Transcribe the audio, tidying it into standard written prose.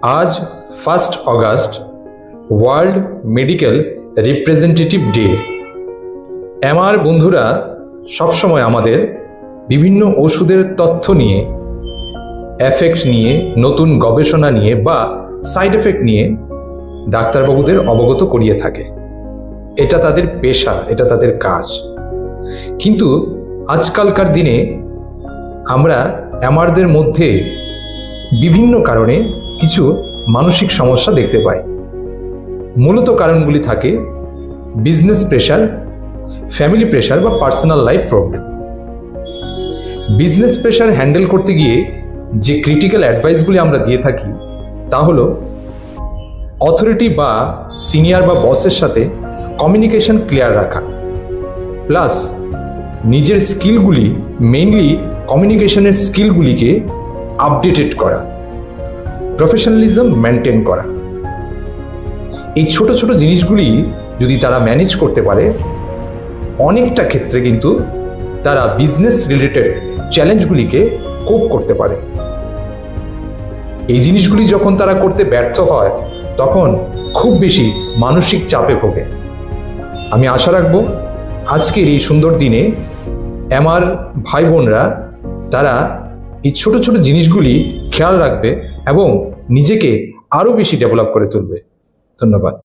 আজ 1 August world medical representative day. আমার বন্ধুরা সবসময় আমাদের বিভিন্ন ওষুধের তথ্য নিয়ে, এফেক্ট নিয়ে, নতুন গবেষণা নিয়ে বা সাইড এফেক্ট নিয়ে ডাক্তারবাবুদের অবগত করিয়ে থাকে। এটা তাদের পেশা, এটা তাদের কাজ। কিন্তু আজকালকার দিনে আমরা আমাদের মধ্যে বিভিন্ন কারণে কিছু মানসিক সমস্যা দেখতে পাই। মূলত কারণগুলি থাকে বিজনেস প্রেশার, ফ্যামিলি প্রেশার বা personal life problem. Business pressure handle করতে গিয়ে যে ক্রিটিক্যাল অ্যাডভাইসগুলি আমরা দিয়ে থাকি তা হলো অথরিটি বা সিনিয়র বা বসের সাথে কমিউনিকেশন ক্লিয়ার রাখা, প্লাস নিজের স্কিলগুলি, মেইনলি কমিউনিকেশনের স্কিলগুলিকে আপডেটেড করা, প্রফেশনালিজম মেনটেন করা। এই ছোট ছোট জিনিসগুলি যদি তারা ম্যানেজ করতে পারে, অনেকটা ক্ষেত্রে কিন্তু তারা বিজনেস রিলেটেড চ্যালেঞ্জগুলিকে কোপ করতে পারে। এই জিনিসগুলি যখন তারা করতে ব্যর্থ হয় তখন খুব বেশি মানসিক চাপে ভোগে। আমি আশা রাখব আজকের এই সুন্দর দিনে আমার ভাই বোনরা তারা এই ছোট ছোট জিনিসগুলি খেয়াল রাখবে এবং নিজেকে আরও বেশি ডেভেলপ করে তুলবে। ধন্যবাদ।